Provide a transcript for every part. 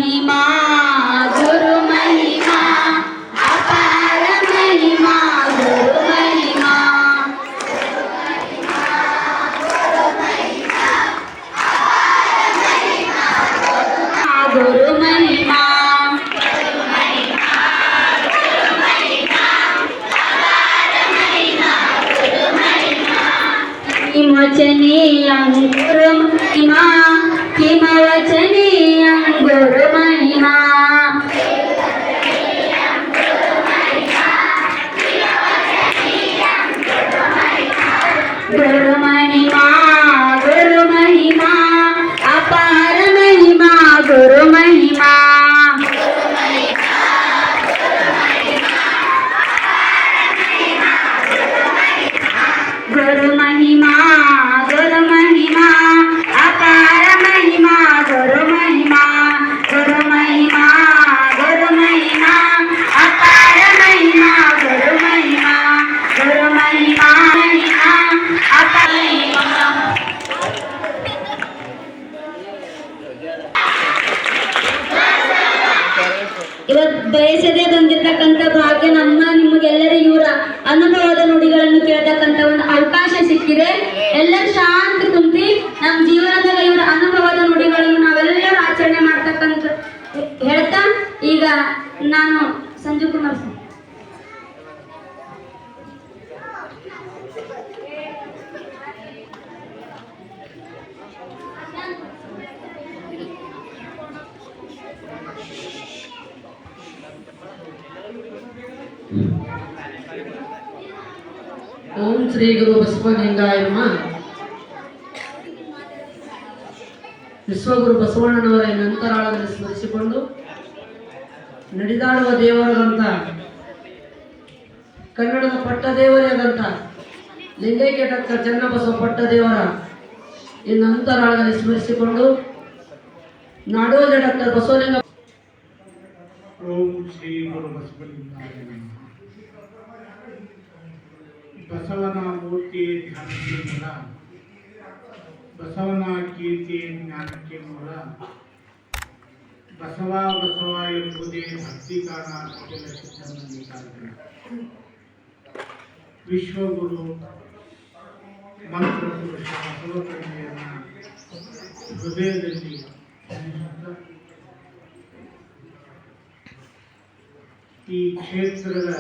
महिमा गुरु महिमा अपार महिमा गुरु महिमा गुरु महिमा हिमवचनीयं गुरु महिमा हिमवचनीयं गुरु महिमा गुरु महिमा गुरु महिमा अपार महिमा गुरु महिमा गुरु महिमा गुरु महिमा अपार महिमा गुरु महिमा गुरु महिमा गुरु महिमा अपार महिमा गुरु महिमा गुरु महिमा महिमा अपार ಇವತ್ತು ಬಯಸದೇ ಬಂದಿರತಕ್ಕಂಥ ಭಾಗ್ಯ ನಮ್ಮ ನಿಮಗೆಲ್ಲರಿಗೂ ಇವರ ಅನುಭವದ ನುಡಿಗಳನ್ನು ಕೇಳತಕ್ಕಂಥ ಒಂದು ಅವಕಾಶ ಸಿಕ್ಕಿದೆ. ಎಲ್ಲರೂ ಶಾಂತ ಕುಂತಿ ನಮ್ಮ ಜೀವನದಾಗ ಇವರ ಅನುಭವದ ನುಡಿಗಳನ್ನು ನಾವೆಲ್ಲರೂ ಆಚರಣೆ ಮಾಡ್ತಕ್ಕಂಥ ಹೇಳ್ತಾ ಈಗ ನಾನು ಸಂಜು ಕುಮಾರ್ ಸರ್ ಓಂ ಶ್ರೀ ಗುರು ಬಸವಲಿಂಗಾಯ ನಮಃ. ವಿಶ್ವಗುರು ಬಸವಣ್ಣನವರ ನಂತರಾಳದಲ್ಲಿ ಸ್ಮರಿಸಿಕೊಂಡು ನಡೆದಾಡುವ ದೇವರಾದಂಥ ಕನ್ನಡದ ಪಟ್ಟದೇವರೇ ಆದಂಥ ಲಿಂಗೈಕ್ಯ ಡಾಕ್ಟರ್ ಚನ್ನಬಸವ ಪಟ್ಟದೇವರ ಈ ನಂತರಾಳದಲ್ಲಿ ಸ್ಮರಿಸಿಕೊಂಡು ನಾಡೋಜ ಡಾಕ್ಟರ್ ಬಸವಲಿಂಗ. ಓಂ ಶ್ರೀ ಗುರು ಬಸವಲಿಂಗಾಯ ನಮಃ. ಬಸವನ ಮೂರ್ತಿಯ ಧ್ಯಾನಕ್ಕೆ ಮೂಲ, ಬಸವನ ಕೀರ್ತಿಯ ಜ್ಞಾನಕ್ಕೆ ಮೂಲ, ಬಸವ ಬಸವ ಎಂಬುದೇ ಭಕ್ತಿ ಕಾರಣ ಸಿದ್ಧಮಂದಿ ಕಾರ್ಯಕ್ರಮ. ವಿಶ್ವಗುರು ಮಂತ್ರ ಪುರುಷ ಬಸವಕನ್ಯೆಯನ್ನು ಹೃದಯದಲ್ಲಿ ಈ ಕ್ಷೇತ್ರದ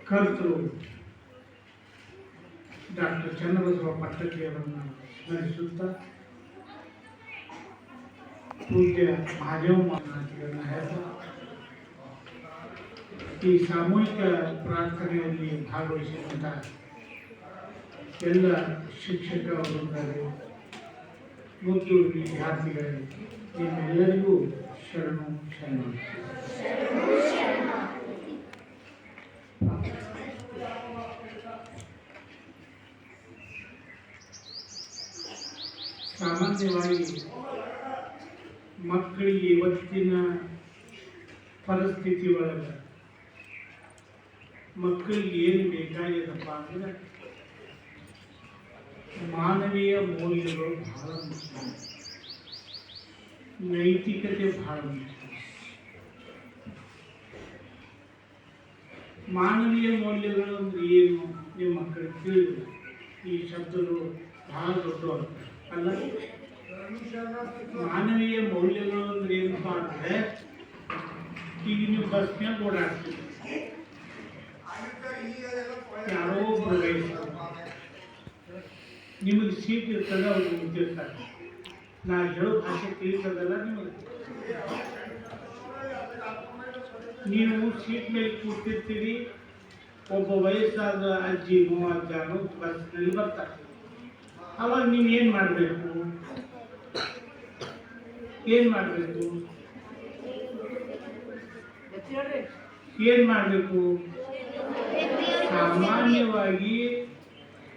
ಕರ್ತೃ ಡಾಕ್ಟರ್ ಚನ್ನಬಸವ ಪಟ್ಟದೇವರನ್ನು ಸ್ಮರಿಸುತ್ತಾ ಪೂಜ್ಯ ಮಹಾದೇವ ಮಾತನಾಡಿಗಳನ್ನು ಹೇಳ್ತಾ ಈ ಸಾಮೂಹಿಕ ಪ್ರಾರ್ಥನೆಯಲ್ಲಿ ಭಾಗವಹಿಸಿದಂಥ ಎಲ್ಲ ಶಿಕ್ಷಕ ವೃಂದರಿಗೆ ಮತ್ತು ವಿದ್ಯಾರ್ಥಿಗಳಿಗೆ ನಿಮ್ಮೆಲ್ಲರಿಗೂ ಶರಣು ಶರಣು. ಸಾಮಾನ್ಯವಾಗಿ ಮಕ್ಕಳಿಗೆ ಇವತ್ತಿನ ಪರಿಸ್ಥಿತಿ ಒಳಗೆ ಮಕ್ಕಳಿಗೆ ಏನು ಬೇಕಾಗಿದಪ್ಪ ಅಂದರೆ ಮಾನವೀಯ ಮೌಲ್ಯಗಳು ಬಹಳ ಮುಖ್ಯ, ನೈತಿಕತೆ ಬಹಳ ಮುಖ್ಯ. ಮಾನವೀಯ ಮೌಲ್ಯಗಳು ಅಂದರೆ ಏನು ನಿಮ್ಮ ಮಕ್ಕಳಿಗೆ ತಿಳಿದಿಲ್ಲ. ಈ ಶಬ್ದಗಳು ಬಹಳ ದೊಡ್ಡ ಅಲ್ಲ. ಮಾನವೀಯ ಮೌಲ್ಯಗಳು ಅಂದ್ರೆ ಏನಪ್ಪ ಅಂದರೆ ಈಗ ನೀವು ಬಸ್ನ್ಯಾಗ ಓಡಾಡ್ತೀವಿ, ಯಾರೋ ಒಬ್ಬರು ವಯಸ್ಸು ನಿಮಗೆ ಸೀಟ್ ಇರ್ತದೆ, ಅವ್ರು ನಿಂತಿರ್ತಾರೆ. ನಾ ಹೇಳೋ ಭಾಷೆ ತಿಳಿತದಲ್ಲ ನಿಮಗೆ. ನೀವು ಸೀಟ್ ಮೇಲೆ ಕೂತಿರ್ತೀರಿ, ಒಬ್ಬ ವಯಸ್ಸಾದ ಅಜ್ಜಿ ಮೂವಜ್ಜಾನು ಬಸ್ನಲ್ಲಿ ಬರ್ತಾರೆ. ಅವಾಗ ನೀವು ಏನು ಮಾಡಬೇಕು? ಏನು ಮಾಡಬೇಕು? ಸಾಮಾನ್ಯವಾಗಿ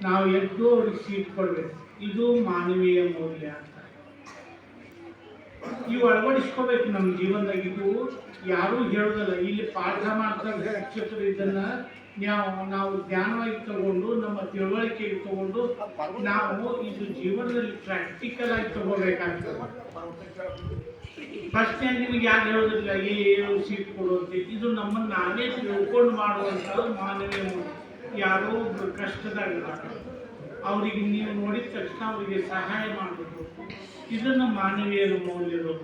ನಾವು ಎದ್ದು ಅವ್ರಿಗೆ ಸೀಟ್ ಕೊಡಬೇಕು. ಇದು ಮಾನವೀಯ ಮೌಲ್ಯ ಅಂತ ಇವು ಅಳವಡಿಸ್ಕೋಬೇಕು ನಮ್ಮ ಜೀವನದಾಗ. ಇದು ಯಾರೂ ಹೇಳೋದಲ್ಲ. ಇಲ್ಲಿ ಪಾಠ ಮಾಡ್ತಾರೆ ಶಿಕ್ಷಕರು, ಇದನ್ನು ನಾವು ಜ್ಞಾನವಾಗಿ ತಗೊಂಡು ನಮ್ಮ ತಿಳುವಳಿಕೆಗೆ ತಗೊಂಡು ನಾವು ಇದು ಜೀವನದಲ್ಲಿ ಪ್ರಾಕ್ಟಿಕಲ್ ಆಗಿ ತಗೋಬೇಕಾಗ್ತದೆ. ಪ್ರಶ್ನೆ ನಿಮಗೆ ಯಾರು ಹೇಳೋದಿಲ್ಲ ಏನು ಸೀಟ್ ಕೊಡುವಂತೆ. ಇದು ನಮ್ಮನ್ನು ನಾವೇ ತಿಳ್ಕೊಂಡು ಮಾಡುವಂಥ ಮಾನವೀಯ ಮೌಲ್ಯ. ಯಾರೋ ಒಬ್ರು ಕಷ್ಟದಾಗಿದ್ದಾರೆ, ಅವರಿಗೆ ನೀವು ನೋಡಿದ ತಕ್ಷಣ ಅವರಿಗೆ ಸಹಾಯ ಮಾಡಬೇಕು. ಇದನ್ನು ಮಾನವೀಯ ಮೌಲ್ಯಗಳು.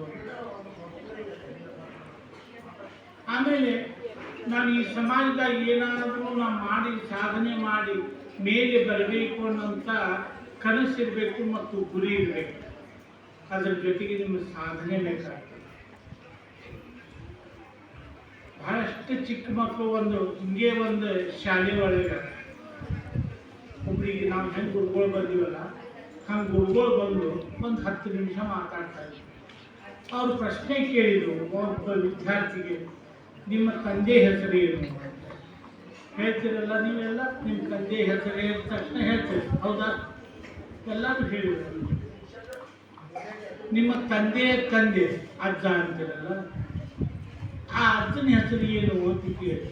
ಆಮೇಲೆ ನಾನು ಈ ಸಮಾಜದಾಗ ಏನಾದರೂ ನಾವು ಮಾಡಿ ಸಾಧನೆ ಮಾಡಿ ಮೇಲೆ ಬರಬೇಕು ಅನ್ನೋಂಥ ಕನಸಿರಬೇಕು ಮತ್ತು ಗುರಿ ಇರಬೇಕು. ಅದರ ಜೊತೆಗೆ ನಿಮ್ಮ ಸಾಧನೆ ಬೇಕಾಗ್ತದೆ. ಬಹಳಷ್ಟು ಚಿಕ್ಕ ಮಕ್ಕಳು ಹಿಂಗೆ ಒಂದು ಶಾಲೆ ಒಳಗೆ ಒಬ್ಬರಿಗೆ ನಾವು ಹೆಂಗೆ ಗುರುಗಳು ಬಂದಿವಲ್ಲ ಹಂಗೆ ಗುರುಗಳು ಬಂದು ಒಂದು 10 ನಿಮಿಷ ಮಾತಾಡ್ತಾ ಇದ್ರು. ಅವರು ಪ್ರಶ್ನೆ ಕೇಳಿದರು ಒಬ್ಬ ವಿದ್ಯಾರ್ಥಿಗೆ, ನಿಮ್ಮ ತಂದೆ ಹೆಸರು ಏನು ಹೇಳ್ತೀರಲ್ಲ ನೀವೆಲ್ಲ, ನಿಮ್ಮ ತಂದೆ ಹೆಸರು ಹೇಳಿದ ತಕ್ಷಣ ಹೇಳ್ತೀರಿ ಹೌದಾ? ಎಲ್ಲರೂ ಹೇಳಿದರು. ನಿಮ್ಮ ತಂದೆ ಅಜ್ಜ ಅಂತೀರಲ್ಲ, ಆ ಅಜ್ಜನ ಹೆಸರು ಏನು ಅಂತ ಕೇಳಿ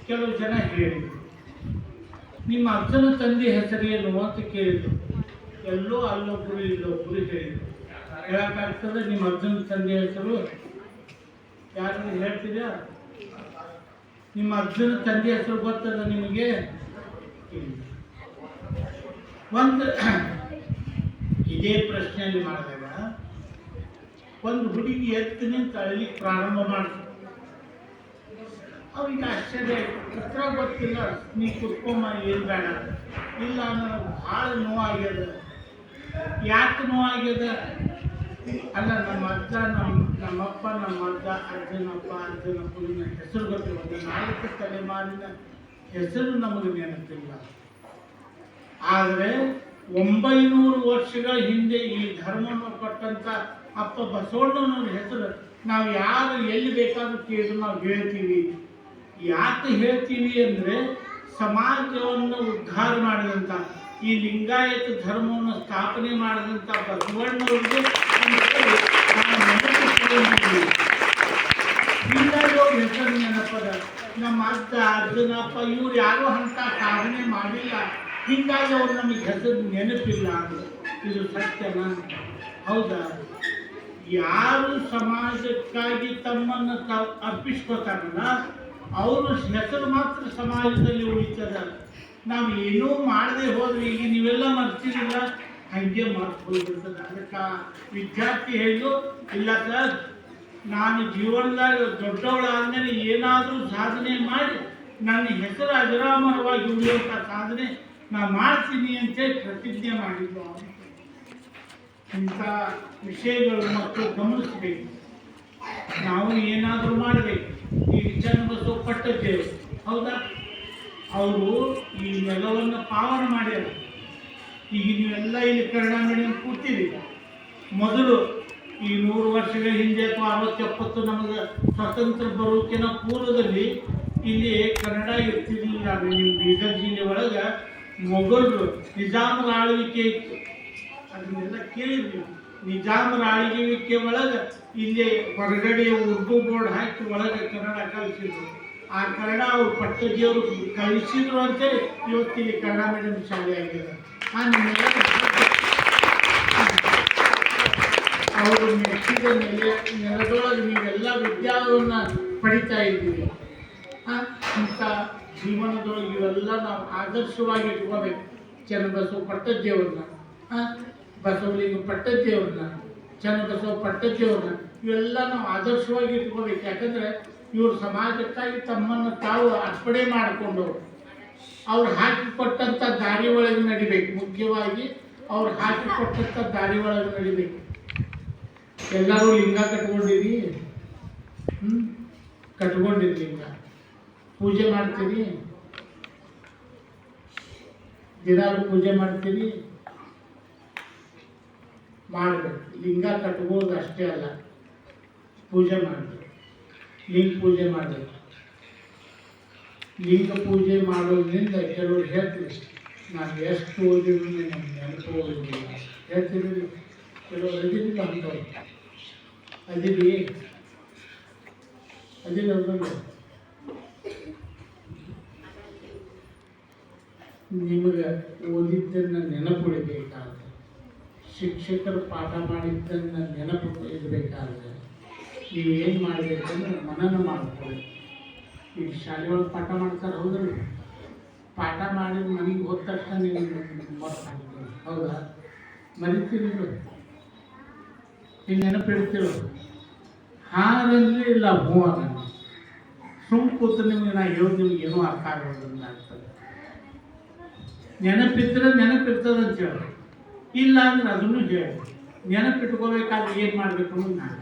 ಕೆಲವು ಜನ ಹೇಳಿದರು. ನಿಮ್ಮ ಅಜ್ಜನ ತಂದೆ ಹೆಸರು ಏನು ಅಂತ ಕೇಳಿದರು. ಎಲ್ಲೋ ಅಲ್ಲೊಬ್ಬರು ಇಲ್ಲೊಬ್ಬರು ಹೇಳಿದರು. ಹೇಳಕ್ಕಾಗ್ತದೆ ನಿಮ್ಮ ಅಜ್ಜನ ತಂದೆ ಹೆಸರು? ಯಾರು ಹೇಳ್ತೀರಾ? ನಿಮ್ಮ ಅಜ್ಜನ ತಂದೆ ಹೆಸರು ಗೊತ್ತದ ನಿಮಗೆ? ಒಂದು ಇದೇ ಪ್ರಶ್ನೆಯಲ್ಲಿ ಮಾಡಿದಾಗ ಒಂದು ಹುಡುಗಿ ಎದ್ದು ನಿಂತು ಅಳಲಿಕ್ಕೆ ಪ್ರಾರಂಭ ಮಾಡ್ತಾರೆ. ಅವ್ರಿಗೆ ಆಶ್ಚರ್ಯ, ಉತ್ತರ ಗೊತ್ತಿಲ್ಲ. ನೀ ಕುತ್ಕೊಂಬ, ಏನು ಬೇಡ. ಇಲ್ಲ, ನನಗೆ ಭಾಳ ನೋವಾಗ್ಯದ. ಯಾಕೆ ನೋವಾಗ್ಯದ? ಅಲ್ಲ, ನಮ್ಮ ಅಜ್ಜ ನಮ್ಮಪ್ಪ ನಮ್ಮ ಅಜ್ಜ ಅಜ್ಜನಪ್ಪ ಅಜ್ಜನಪ್ಪನ ಹೆಸರು ಗೊತ್ತಿಲ್ಲ. 4 ತಲೆಮಾರಿನ ಹೆಸರು ನಮಗೆ ನೆನಪಿಲ್ಲ. ಆದರೆ 900 ವರ್ಷಗಳ ಹಿಂದೆ ಈ ಧರ್ಮವನ್ನು ಕೊಟ್ಟಂಥ ಅಪ್ಪ ಬಸವಣ್ಣನವ್ರ ಹೆಸರು ನಾವು ಯಾರು ಎಲ್ಲಿ ಬೇಕಾದ್ರೂ ಕೇಳಿದ್ರು ನಾವು ಹೇಳ್ತೀವಿ. ಯಾಕೆ ಹೇಳ್ತೀವಿ ಅಂದರೆ ಸಮಾಜವನ್ನು ಉದ್ಧಾರ ಮಾಡಿದಂಥ ಈ ಲಿಂಗಾಯತ ಧರ್ಮವನ್ನು ಸ್ಥಾಪನೆ ಮಾಡಿದಂಥ ಬಸವಣ್ಣವ್ರಿಗೆ ನಾವು ನೆನಪಿಸಿಕೊಂಡಿದ್ದೀವಿ. ಹೀಗಾಗಿ ಅವ್ರ ಹೆಸರು ನೆನಪದ. ನಮ್ಮ ಅಜ್ಜ ಅಜ್ಜನಪ್ಪ ಇವ್ರು ಯಾರೂ ಅಂಥ ಸಾಧನೆ ಮಾಡಿಲ್ಲ, ಹೀಗಾಗಿ ಅವ್ರು ನಮಗೆ ಹೆಸರು ನೆನಪಿಲ್ಲ. ಇದು ಸತ್ಯನಾ? ಹೌದಾ? ಯಾರು ಸಮಾಜಕ್ಕಾಗಿ ತಮ್ಮನ್ನು ಅರ್ಪಿಸ್ಕೊತಾರಲ್ಲ ಅವ್ರ ಹೆಸರು ಮಾತ್ರ ಸಮಾಜದಲ್ಲಿ ಉಳಿತದ. ನಾವು ಏನೂ ಮಾಡದೆ ಹೋದ್ರೆ ಈಗ ನೀವೆಲ್ಲ ಮರ್ತಿರಲಿಲ್ಲ, ಹಾಗೆ ಮರ್ತು ಹೋಗ್ಬಿಡ್ತದೆ. ಅದಕ್ಕೆ ವಿದ್ಯಾರ್ಥಿ ಹೇಳು, ಇಲ್ಲ ಸರ್, ನಾನು ಜೀವನದಾಗ ದೊಡ್ಡವಳಾದ್ಮೇಲೆ ಏನಾದರೂ ಸಾಧನೆ ಮಾಡಿ ನನ್ನ ಹೆಸರು ಅಜರಾಮರವಾಗಿ ಉಳಿಯುವಂಥ ಸಾಧನೆ ನಾನು ಮಾಡ್ತೀನಿ ಅಂತೇಳಿ ಪ್ರತಿಜ್ಞೆ ಮಾಡಿದ್ದು. ಇಂಥ ವಿಷಯಗಳು ಮಕ್ಕಳು ಗಮನಿಸಬೇಕು. ನಾವು ಏನಾದರೂ ಮಾಡಬೇಕು. ಈಗ ಚನ್ನಬಸವ ಪಟ್ಟದೇವರು ಹೌದಾ, ಅವರು ಈ ನೆಲವನ್ನು ಪಾವನ ಮಾಡ್ಯಾರ. ಈಗ ನೀವೆಲ್ಲ ಇಲ್ಲಿ ಕನ್ನಡ ಮೀಡಿಯಂ ಕೂತೀರಿ. ಮೊದಲು ಈ 100 ವರ್ಷಗಳ ಹಿಂದೆ ಅಥವಾ 60-70 ನಮಗೆ ಸ್ವಾತಂತ್ರ್ಯ ಬರೋಕ್ಕಿಂತ ಪೂರ್ವದಲ್ಲಿ ಇಲ್ಲಿ ಕನ್ನಡ ಇರ್ತಿರ್ಲಿಲ್ಲ. ನಿಮ್ಮ ಬೀದರ್ ಜಿಲ್ಲೆ ಒಳಗೆ ಮೊಘಲರು ನಿಜಾಮರ ಆಳ್ವಿಕೆ ಇತ್ತು, ಅದನ್ನೆಲ್ಲ ಕೇಳಿದ್ವಿ. ನಿಜಾಮರ ಆಳ್ವಿಕೆ ಒಳಗೆ ಇಲ್ಲಿ ಹೊರಗಡೆ ಉರ್ದು ಬೋರ್ಡ್ ಹಾಕಿ ಒಳಗೆ ಕನ್ನಡ ಕಲಿಸಿದ್ರು. ಆ ಕನ್ನಡ ಅವ್ರು ಪಟ್ಟಜಿಯವರು ಕಲಿಸಿದ್ರು ಅಂತೇಳಿ ಇವತ್ತಿಲ್ಲಿ ಕನ್ನಡ ಮೀಡಿಯಂ ಶಾಲೆ ಆಗಿದೆ. ಅವರು ಮೆಚ್ಚಿದ ನೆಲದೊಳಗೆ ನೀವೆಲ್ಲ ವಿದ್ಯಾವನ್ನು ಪಡಿತಾ ಇದ್ದೀವಿ. ಇಂಥ ಜೀವನದೊಳಗೆ ಇವೆಲ್ಲ ನಾವು ಆದರ್ಶವಾಗಿ ಇಟ್ಕೋಬೇಕು. ಚನ್ನಬಸವ ಪಟ್ಟದೇವ್ರನ್ನ, ಬಸವಲಿಂಗ ಪಟ್ಟದೇವ್ರನ್ನ, ಚನ್ನಬಸವ ಪಟ್ಟದೇವ್ರನ್ನ ಇವೆಲ್ಲ ನಾವು ಆದರ್ಶವಾಗಿ ಇಟ್ಕೋಬೇಕು. ಯಾಕಂದರೆ ಇವರು ಸಮಾಜಕ್ಕಾಗಿ ತಮ್ಮನ್ನು ತಾವು ಅರ್ಪಣೆ ಮಾಡಿಕೊಂಡವರು. ಅವ್ರು ಹಾಕಿಕೊಟ್ಟಂಥ ದಾರಿ ಒಳಗೆ ನಡಿಬೇಕು. ಮುಖ್ಯವಾಗಿ ಅವ್ರು ಹಾಕಿಕೊಟ್ಟಂಥ ದಾರಿ ಒಳಗೆ ನಡಿಬೇಕು. ಎಲ್ಲರೂ ಲಿಂಗ ಕಟ್ಕೊಂಡಿರಿ, ಕಟ್ಕೊಂಡಿರಿ ಲಿಂಗ ಪೂಜೆ ಮಾಡ್ತೀರಿ, ದಿನಾಲು ಪೂಜೆ ಮಾಡ್ತೀರಿ, ಮಾಡಬೇಕು. ಲಿಂಗ ಕಟ್ಬೋದು ಅಷ್ಟೇ ಅಲ್ಲ, ಪೂಜೆ ಮಾಡಬೇಕು. ಲಿಂಗ ಪೂಜೆ ಮಾಡಬೇಕು. ಲಿಂಗ ಪೂಜೆ ಮಾಡೋದ್ರಿಂದ ಕೆಲವರು ಹೇಳ್ತೀವಿ, ನಾನು ಎಷ್ಟು ಓದಿದ್ರು ನಮ್ಗೆ ನೆನಪು ಓದಿಲ್ಲ ಹೇಳ್ತೀವಿ. ಕೆಲವರು ಅದಿಲ್ಲ ಅಂತವ್ರು, ಅದಿರಿ ಅದಿಲ್ಲ ಅವ್ರಿಗೆ ನಿಮಗೆ ಓದಿದ್ದನ್ನು ನೆನಪುಳಿಬೇಕಾದ್ರೆ ಶಿಕ್ಷಕರು ಪಾಠ ಮಾಡಿದ್ದನ್ನು ನೆನಪು ಇರಬೇಕಾದ್ರೆ ನೀವೇನು ಮಾಡಬೇಕಂದ್ರೆ ಮನನ ಮಾಡ್ಕೊಳ್ಳಿ. ಈಗ ಶಾಲೆ ಒಳಗೆ ಪಾಠ ಮಾಡ್ತಾರೆ ಹೌದಲ್ಲ, ಪಾಠ ಮಾಡಿದ ಮನೆಗೆ ಹೋದ ತಕ್ಷಣ ನೀವು ಮಾಡ್ತಾರೆ ಹೌದಾ, ಮರಿತೀರಿಲ್ಲ, ಈಗ ನೆನಪಿಡ್ತಿರೋ ಹಾಗಂದ್ರೆ ಇಲ್ಲ ಹೂ ಅನ್ನಿ ಸುಮ್ ಕೂತು ನಿಮ್ಗೆ ನಾ ಹೇಳೋದು ನಿಮ್ಗೆ ಏನೂ ಅರ್ಥ ಆಗೋದ್ರಿಂದ ಆಗ್ತದೆ. ನೆನಪಿದ್ರೆ ನೆನಪಿರ್ತದೆ ಅಂತ ಹೇಳಿ, ಇಲ್ಲ ಅಂದ್ರೆ ಅದನ್ನು ಹೇಳಿ. ನೆನಪಿಟ್ಕೋಬೇಕಾದ್ರೆ ಏನು ಮಾಡಬೇಕು ಅನ್ನೋದು ನಾನು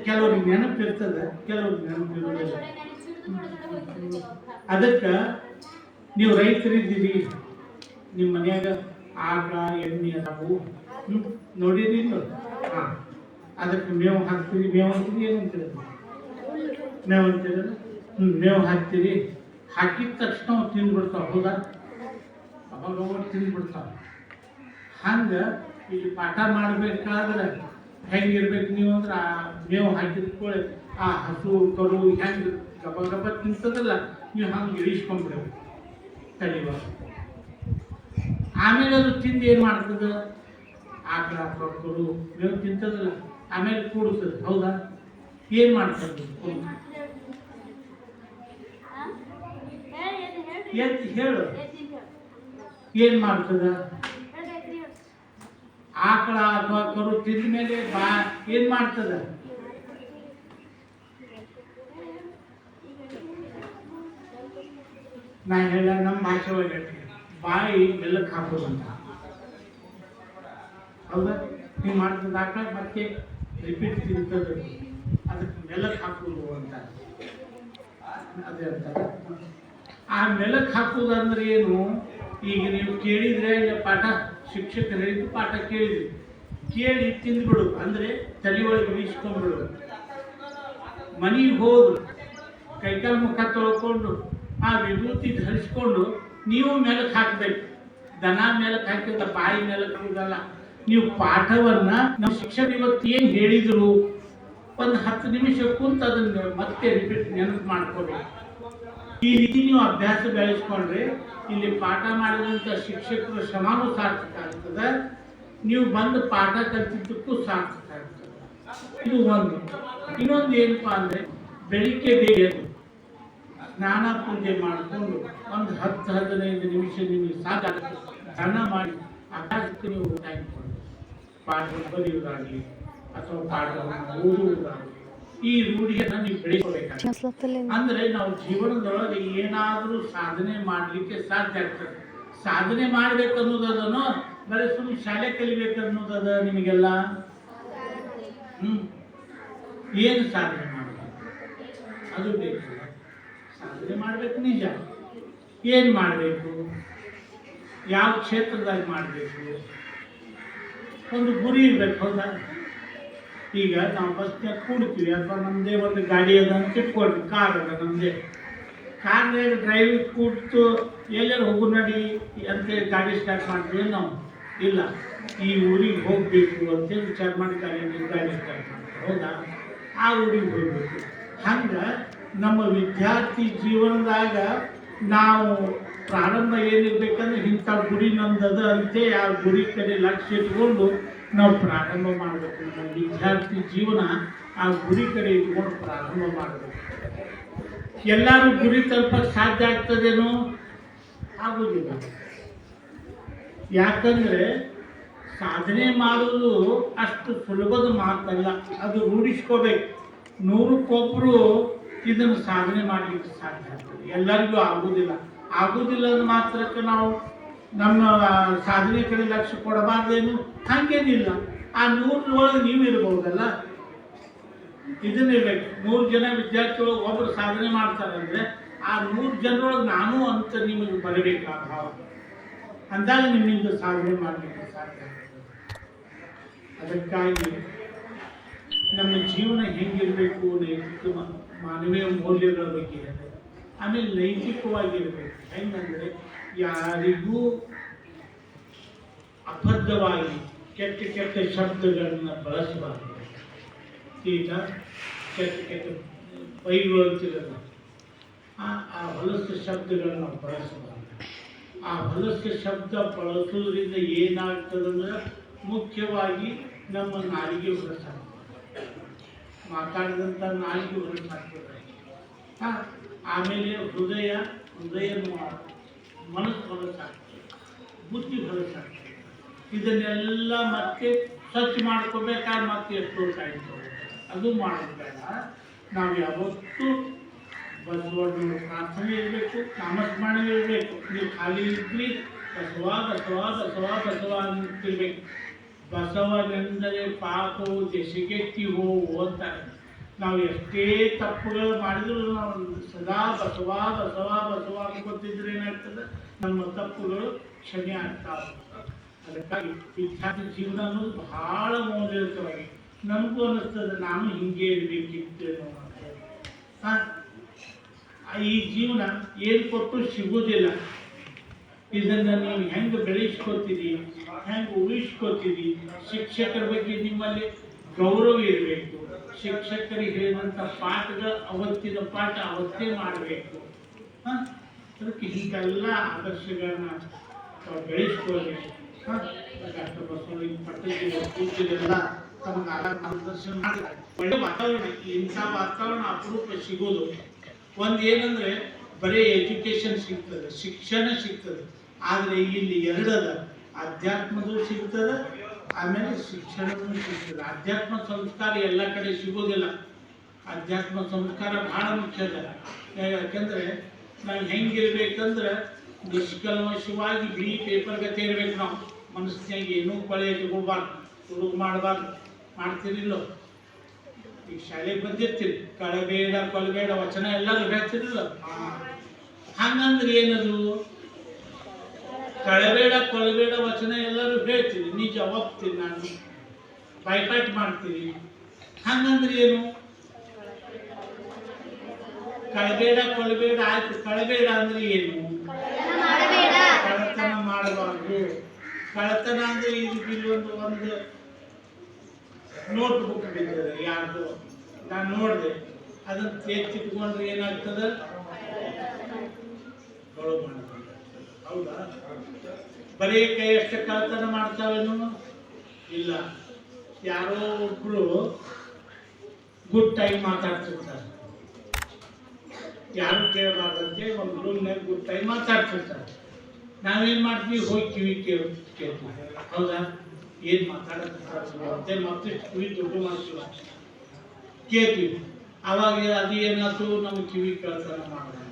ಕೆಲವ್ರಿಗೆ ನೆನಪಿರ್ತದೆ, ಕೆಲವ್ರಿಗೆ ನೆನಪಿರೋದಿಲ್ಲ. ಅದಕ್ಕೆ ನೀವು ರೈತರಿದ್ದೀರಿ, ನಿಮ್ಮ ಮನ್ಯಾಗ ಆಕಳ ಎಣ್ಣೆ ಅದಾವು ನೋಡಿರಿ ಹಾಂ, ಅದಕ್ಕೆ ಮೇವು ಹಾಕ್ತೀರಿ. ಮೇವು ಅಂತೀರಿ ಏನಂತೀರಿ? ಮೇವು ಅಂತೀರಲ್ಲ, ಮೇವು ಹಾಕ್ತೀರಿ. ಹಾಕಿದ ತಕ್ಷಣ ಅವು ತಿಂದ್ಬಿಡ್ತಾವೆ ಹೌದಾ, ಅವಾಗ ಅವಾಗ ತಿಂದ್ಬಿಡ್ತಾವೆ. ಹಂಗೆ ಇಲ್ಲಿ ಪಾಠ ಮಾಡಬೇಕಾದ್ರೆ ಹೆಂಗಿರ್ಬೇಕು ನೀವು ಅಂದ್ರೆ ಆ ಮೇವು ಹಾಕಿದ ಕೂಡಲೇ ಆ ಹಸು ಕರು ಹೆಂಗೆ ಗಬ ಗಬ ತಿಂತದಲ್ಲ, ನೀವು ಹಂಗೆ ಇಳಿಸ್ಕೊಂಡ್ಬಿಡ್ಬೇಕು ತಲೆವ. ಆಮೇಲೆ ಅದು ತಿಂದು ಏನು ಮಾಡ್ತದೆ, ಆಕಳ ಕರು ಮೇವು ತಿಂತದಲ್ಲ, ಆಮೇಲೆ ಕೂಡುತ್ತದೆ ಹೌದಾ. ಏನು ಮಾಡ್ತದೆ ಎತ್ತಿ ಹೇಳು, ಏನು ಮಾಡ್ತದ? ಆಕಳ ಅಥವಾ ಕರು ತಿಂದ ಮೇಲೆ ಏನು ಮಾಡ್ತದ? ನಾ ಹೇಳ ನಮ್ಮ ಭಾಷೆ ಒಳಗೆ ಬಾಯಿ ಬೆಲ್ಲಕ್ಕೆ ಹಾಕೋದಂತ ಹೌದಾ. ನೀವು ಮಾಡ್ತದ ಆಕಳ ಮತ್ತೆ ರಿಪೀಟ್ ತಿಂತದ, ಅದಕ್ಕೆ ಮೆಲಕ್ಕೆ ಹಾಕೋದು ಅಂತ ಅದೇ ಅಂತಾರೆ. ಆ ಮೆಲಕ್ಕೆ ಹಾಕೋದು ಅಂದ್ರೆ ಏನು? ಈಗ ನೀವು ಕೇಳಿದ್ರೆ ಪಾಠ ಶಿಕ್ಷಕರು ಹೇಳಿದ್ದು ಪಾಠ ಕೇಳಿದ್ರಿ, ಕೇಳಿ ತಿಂದ್ಬಿಡು ಅಂದರೆ ತಲೆ ಒಳಗೆ ಇಳಿಸ್ಕೊಂಡ್ಬಿಡು. ಮನೆಗೆ ಹೋದು ಕೈಕಾಲು ಮುಖ ತೊಳ್ಕೊಂಡು ಆ ವಿಭೂತಿ ಧರಿಸ್ಕೊಂಡು ನೀವು ಮೇಲಕ್ಕೆ ಹಾಕಬೇಕು. ದನ ಮೇಲಕ್ಕೆ ಹಾಕಿದ ಬಾಯಿ ಮೇಲಕ್ಕೆ ಹಾಕೋದಲ್ಲ. ನೀವು ಪಾಠವನ್ನು ನಮ್ಮ ಶಿಕ್ಷಕರು ಇವತ್ತು ಏನು ಹೇಳಿದರು ಒಂದು 10 ನಿಮಿಷ ಕುಂತು ಅದನ್ನು ಮತ್ತೆ ರಿಪೀಟ್ ನೆನಪು ಮಾಡ್ಕೋಬೇಕು. ಈ ರೀತಿ ನೀವು ಅಭ್ಯಾಸ ಬೆಳೆಸ್ಕೊಂಡ್ರೆ ಇಲ್ಲಿ ಪಾಠ ಮಾಡಿದಂಥ ಶಿಕ್ಷಕರ ಶ್ರಮನೂ ಸಾರ್ಥಕ ಆಗ್ತದೆ, ನೀವು ಬಂದು ಪಾಠ ಕಲಿತಿದ್ದಕ್ಕೂ ಸಾರ್ಥಕ ಆಗ್ತದೆ. ಇದು ಒಂದು. ಇನ್ನೊಂದು ಏನಪ್ಪಾ ಅಂದರೆ ಬೆಳಿಗ್ಗೆ ಬೇಗ ಸ್ನಾನ ಪೂಜೆ ಮಾಡಿಕೊಂಡು ಒಂದು 10-15 ನಿಮಿಷ ನಿಮಗೆ ಸಾಕಾಗುತ್ತೆ ಸ್ನಾನ ಮಾಡಿ ಆಕಾಶಕ್ಕೆ ನೀವು ಟೈಮ್ ಕೊಡಿ. ಪಾಠ ಬರೆಯುವುದಾಗಲಿ ಅಥವಾ ಪಾಠವನ್ನು ಓದುವುದಾಗಲಿ ಈ ರೂಢಿಯನ್ನು ನೀವು ಬೆಳೆಸಬೇಕಾಗ್ತದೆ. ಅಂದರೆ ನಾವು ಜೀವನದೊಳಗೆ ಏನಾದರೂ ಸಾಧನೆ ಮಾಡಲಿಕ್ಕೆ ಸಾಧ್ಯ ಆಗ್ತದೆ. ಸಾಧನೆ ಮಾಡ್ಬೇಕು ಅನ್ನೋದನ್ನು ಬರೀ ಸುಮ್ಮನೆ ಶಾಲೆ ಕಲಿಬೇಕು ಅನ್ನೋದದ ನಿಮಗೆಲ್ಲ. ಏನು ಸಾಧನೆ ಮಾಡಬೇಕು ಅದು ಬೇಕು. ಸಾಧನೆ ಮಾಡಬೇಕು ನಿಜ. ಏನು ಮಾಡಬೇಕು, ಯಾವ ಕ್ಷೇತ್ರದಲ್ಲಿ ಮಾಡಬೇಕು, ಒಂದು ಗುರಿ ಇರಬೇಕು ಹೌದಾ. ಈಗ ನಾವು ಬಸ್ನಾಗ ಕೂಡ್ತೀವಿ ಅಥವಾ ನಮ್ಮದೇ ಒಂದು ಗಾಡಿ ಅದ ಅಂತ ಇಟ್ಕೊಳ್ರಿ, ಕಾರ್ ಅದ ನಮ್ಮದೇ. ಕಾರ್ನಾಗ ಡ್ರೈವಿಂಗ್ ಕೂತು ಎಲ್ಲರೂ ಹೋಗು ನಡಿ ಅಂತೇಳಿ ಗಾಡಿ ಸ್ಟಾರ್ಟ್ ಮಾಡ್ತೀವಿ ನಾವು. ಇಲ್ಲ, ಈ ಊರಿಗೆ ಹೋಗಬೇಕು ಅಂತೇಳಿ ವಿಚಾರ ಮಾಡಿ ಗಾಡಿ ಸ್ಟಾರ್ಟ್ ಮಾಡ್ತೀವಿ ಹೌದಾ. ಆ ಊರಿಗೆ ಹೋಗಬೇಕು. ಹಂಗೆ ನಮ್ಮ ವಿದ್ಯಾರ್ಥಿ ಜೀವನದಾಗ ನಾವು ಪ್ರಾರಂಭ ಏನಿರ್ಬೇಕಂದ್ರೆ ಇಂಥ ಗುರಿ ನಮ್ದದ ಅಂತೆ ಆ ಗುರಿ ಕಡೆ ಲಕ್ಷ್ಯ ಇಟ್ಕೊಂಡು ನಾವು ಪ್ರಾರಂಭ ಮಾಡಬೇಕು. ನಮ್ಮ ವಿದ್ಯಾರ್ಥಿ ಜೀವನ ಆ ಗುರಿ ಕಡೆ ಇಟ್ಕೊಂಡು ಪ್ರಾರಂಭ ಮಾಡಬೇಕು. ಎಲ್ಲರೂ ಗುರಿ ತಲುಪಕ್ಕೆ ಸಾಧ್ಯ ಆಗ್ತದೇನೋ? ಆಗೋದಿಲ್ಲ. ಯಾಕಂದರೆ ಸಾಧನೆ ಮಾಡೋದು ಅಷ್ಟು ಸುಲಭದ ಮಾತಲ್ಲ, ಅದು ರೂಢಿಸ್ಕೋಬೇಕು. 100ಕ್ಕೊಬ್ಬರು ಇದನ್ನು ಸಾಧನೆ ಮಾಡಲಿಕ್ಕೆ ಸಾಧ್ಯ ಆಗ್ತದೆ, ಎಲ್ಲರಿಗೂ ಆಗೋದಿಲ್ಲ. ಆಗೋದಿಲ್ಲ ಅಂದ ಮಾತ್ರಕ್ಕೆ ನಾವು ನಮ್ಮ ಸಾಧನೆ ಕಡೆ ಲಕ್ಷ್ಯ ಕೊಡಬಾರ್ದೇನು? ಹಾಗೇನಿಲ್ಲ. ಆ 100 ನೀವು ಇರ್ಬೋದಲ್ಲ. ಇದನ್ನಿರ್ಬೇಕು. 100 ಜನ ವಿದ್ಯಾರ್ಥಿಗಳು ಒಬ್ಬರು ಸಾಧನೆ ಮಾಡ್ತಾರಂದ್ರೆ ಆ 100 ಜನರೊಳಗೆ ನಾನು ಅಂತ ನಿಮಗೆ ಬರಬೇಕು ಆ ಭಾವ. ಅಂದಾಗ ನಿಮ್ಮಿಂದ ಸಾಧನೆ ಮಾಡಲಿಕ್ಕೆ ಸಾಧ್ಯ ಆಗ್ತದೆ. ಅದಕ್ಕಾಗಿ ನಮ್ಮ ಜೀವನ ಹೆಂಗಿರಬೇಕು, ನೈತಿಕ ಮಾನವೀಯ ಮೌಲ್ಯಗಳ ಬಗ್ಗೆ, ಆಮೇಲೆ ನೈತಿಕವಾಗಿರಬೇಕು. ಹೆಂಗಂದರೆ ಯಾರಿಗೂ ಅಬದ್ಧವಾಗಿ ಕೆಟ್ಟ ಕೆಟ್ಟ ಶಬ್ದಗಳನ್ನು ಬಳಸಬಾರದು. ಈಗ ಕೆಟ್ಟ ಕೆಟ್ಟ ಬೈಗಳು ಅಂತಿರಲ್ಲ, ಆ ಹೊಲಸು ಶಬ್ದಗಳನ್ನು ಬಳಸಬಾರದು. ಆ ಹೊಲಸು ಶಬ್ದ ಬಳಸೋದ್ರಿಂದ ಏನಾಗ್ತದಂದ್ರೆ ಮುಖ್ಯವಾಗಿ ನಮ್ಮ ನಾಲಿಗೆ ಹೊರಸಾಗ್ತದೆ, ಮಾತಾಡಿದಂಥ ನಾಲಿಗೆ ಹೊರಸಾಗ್ತದೆ. ಆಮೇಲೆ ಹೃದಯ ಮನಸ್ಸು ಹೊರಸಾಗ್ತದೆ, ಬುದ್ಧಿ ಹೊರಸಾಗ್ತದೆ. ಇದನ್ನೆಲ್ಲ ಮತ್ತೆ ಸ್ವಚ್ಛ ಮಾಡ್ಕೋಬೇಕಾದ್ರೆ ಮತ್ತೆ ಎಷ್ಟೋ ಟೈಮ್ ಅದು ಮಾಡೋದು ಬೇಡ. ನಾವು ಯಾವತ್ತೂ ಬಸವಣ್ಣ ಪ್ರಾರ್ಥನೆ ಇರಬೇಕು, ನಾಮಸ್ಮರಣೆ ಇರಬೇಕು. ನೀವು ಖಾಲಿ ಇದ್ರಿ ಬಸವ ಬಸವ ಬಸವ ಬಸವ ಅಂತಿರ್ಬೇಕು. ಬಸವನೆಂದರೆ ಪಾಪವು ದೆಸೆಗೆತ್ತಿ ಹೋವು ಅಂತಾರೆ. ನಾವು ಎಷ್ಟೇ ತಪ್ಪುಗಳು ಮಾಡಿದ್ರು ನಾವು ಸದಾ ಬಸವ ಬಸವ ಬಸವ ಅನ್ಕೊತಿದ್ರೆ ಏನಾಗ್ತದೆ, ನಮ್ಮ ತಪ್ಪುಗಳು ಕ್ಷಮೆ ಆಗ್ತಾವೆ. ಅದಕ್ಕಾಗಿ ವಿದ್ಯಾರ್ಥಿ ಜೀವನ ಅನ್ನೋದು ಬಹಳ ಮೌಲ್ಯಯುತವಾಗಿ ನಮಗೂ ಅನ್ನಿಸ್ತದೆ, ನಾನು ಹಿಂಗೆ ಇರಬೇಕಿತ್ತೇನೋ ಅಂತ. ಈ ಜೀವನ ಏನು ಕೊಟ್ಟು ಸಿಗೋದಿಲ್ಲ. ಇದನ್ನು ನೀವು ಹೆಂಗೆ ಬೆಳೆಸ್ಕೋತೀರಿ, ಹೆಂಗೆ ಉಳಿಸ್ಕೋತೀರಿ. ಶಿಕ್ಷಕರ ಬಗ್ಗೆ ನಿಮ್ಮಲ್ಲಿ ಗೌರವ ಇರಬೇಕು. ಶಿಕ್ಷಕರಿಗೆ ಹೇಳಿದಂಥ ಪಾಠಗಳು ಅವತ್ತಿನ ಪಾಠ ಅವತ್ತೇ ಮಾಡಬೇಕು. ಅದಕ್ಕೆ ಹೀಗೆಲ್ಲ ಆದರ್ಶಗಳನ್ನ ಬೆಳೆಸ್ಕೊಳ್ಳಿ. ಡಾಕ್ಟರ್ ಬಸವಣ್ಣ ಪಟ್ಟದ ಕೂತಿದೆಲ್ಲ ತಮಗೆ ಮಾರ್ಗದರ್ಶನ ಮಾಡಿದ್ದಾರೆ. ಒಳ್ಳೆ ವಾತಾವರಣ, ಇಂಥ ವಾತಾವರಣ ಅಪರೂಪ ಸಿಗೋದು. ಒಂದು ಏನಂದರೆ ಬರೀ ಎಜುಕೇಷನ್ ಸಿಗ್ತದೆ, ಶಿಕ್ಷಣ ಸಿಗ್ತದೆ. ಆದರೆ ಇಲ್ಲಿ ಎರಡದ, ಅಧ್ಯಾತ್ಮದೂ ಸಿಗ್ತದೆ, ಆಮೇಲೆ ಶಿಕ್ಷಣದೂ ಸಿಗ್ತದೆ. ಅಧ್ಯಾತ್ಮ ಸಂಸ್ಕಾರ ಎಲ್ಲ ಕಡೆ ಸಿಗೋದಿಲ್ಲ. ಅಧ್ಯಾತ್ಮ ಸಂಸ್ಕಾರ ಭಾಳ ಮುಖ್ಯ ಅದ. ಯಾಕೆಂದರೆ ನಾವು ಹೆಂಗಿರ್ಬೇಕಂದ್ರೆ ನಿಷ್ಕಲ್ಮಶವಾಗಿ ಬಿಳಿ ಪೇಪರ್ಗತೆ ಇರ್ಬೇಕು. ನಾವು ಮನಸ್ಸಿನಾಗ ಏನೂ ಕೊಳೆ ಇಟ್ಕೋಬಾರ್ದು, ತುಡುಗು ಮಾಡಬಾರ್ದು. ಮಾಡ್ತಿರಿಲ್ಲೋ? ಈಗ ಶಾಲೆಗೆ ಬಂದಿರ್ತೀರಿ, ಕಳಬೇಡ ಕೊಲಬೇಡ ವಚನ ಎಲ್ಲರೂ ಹೇಳ್ತಿರಲಿಲ್ಲ. ಹಂಗಂದ್ರೆ ಏನದು? ಕಳಬೇಡ ಕೊಲಬೇಡ ವಚನ ಎಲ್ಲರೂ ಹೇಳ್ತೀರಿ, ನಿಜ ಒಪ್ತೀನಿ, ನಾನು ಬೈಪಾಟ್ ಮಾಡ್ತೀರಿ. ಹಂಗಂದ್ರೆ ಏನು? ಕಳಬೇಡ ಕೊಲಬೇಡ ಆಯ್ತು, ಕಳಬೇಡ ಅಂದ್ರೆ ಏನು? ಕಳತನ ಮಾಡಬಾರ್ದು. ಕಳತನ ಅಂದ್ರೆ ಒಂದು ನೋಟ್ ಬುಕ್ ಬಿದ್ದದೆ ಯಾರ್ದು, ನಾನು ನೋಡಿದೆ, ಅದನ್ನು ಎತ್ತಿಟ್ಕೊಂಡ್ರೆ ಏನಾಗ್ತದೆ? ಗೌರವ ಮಾಡ್ತಾರೆ. ಹೌದಾ? ಬರೀ ಕೈ ಅಷ್ಟೇ ಕಳತನ ಮಾಡ್ತಾವೇನು? ಇಲ್ಲ. ಯಾರೋ ಒಬ್ರು ಗುಡ್ ಟೈಮ್ ಮಾತಾಡ್ತಿರ್ತಾರೆ, ಯಾರು ಕೇಳಬಾರ್ದಂತೆ ಒಂದು ರೂಮ್ನಾಗ ಗುಡ್ ಟೈಮ್ ಮಾತಾಡ್ತಿರ್ತಾರೆ. ನಾವೇನು ಮಾಡ್ತೀವಿ? ಹೋಗಿ ಕಿವಿ ಕೇಳ್ತೀವಿ. ಹೌದಾ? ಏನು ಮಾತಾಡೋದಂತೆ ಮತ್ತೆ ಕಿವಿ ದುಡ್ಡು ಮಾಡ್ತೀವಿ, ಕೇಳ್ತೀವಿ. ಅವಾಗ ಅದು ಏನಾಯ್ತು? ನಮ್ಮ ಕಿವಿ ಕಳ್ತನ ಮಾಡೋಣ.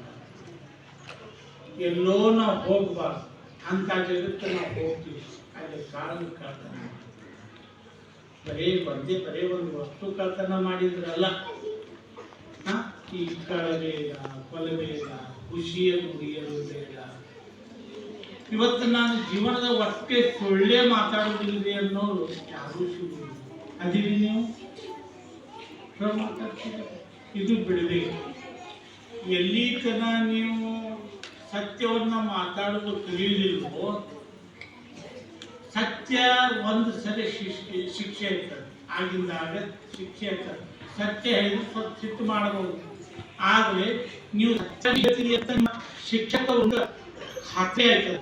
ಎಲ್ಲೋ ನಾವು ಹೋಗ್ಬಾರ್ದು, ಅಂಥ ಜಗತ್ತು ನಾವು ಹೋಗ್ತೀವಿ, ಅಲ್ಲಿ ಕಾರಣ ಕಳ್ತನ. ಬರೇ ಒಂದು ವಸ್ತು ಕಳ್ತನ ಮಾಡಿದ್ರಲ್ಲ, ಈ ಕಳಬೇಡ ಕೊಲಬೇಡ, ಖುಷಿಯನ್ನು ಮುರಿಯಲು ಬೇಡ. ಇವತ್ತು ನಾನು ಜೀವನದ ಒಟ್ಟೆ ಸೊಳ್ಳೆ ಮಾತಾಡೋದಿಲ್ಲ ಅನ್ನೋರು ಯಾರೂ ಸಿಗುವುದು. ಅದೀವಿ ನೀವು ಮಾತಾಡ್ತೀರಿ, ಇದು ಬಿಡಬೇಕು. ಎಲ್ಲಿ ತನ ನೀವು ಸತ್ಯವನ್ನು ಮಾತಾಡೋದು ಕಲಿಯುವುದಿಲ್ವೋ, ಸತ್ಯ ಒಂದು ಸರಿ ಶಿಕ್ಷೆ ಇರ್ತದೆ, ಆಗಿಂದಾಗ ಶಿಕ್ಷೆ ಇರ್ತದೆ. ಸತ್ಯ ಹೇಳಿದ್ರೆ ಸ್ವಲ್ಪ ಸಿಟ್ಟು ಮಾಡಬಹುದು. ಆದರೆ ನೀವು ಸತ್ಯ ಹೇಳ್ತೀರಿ ಅಂತ ಶಿಕ್ಷಕ ಖಾತೆ ಆಯ್ತದೆ.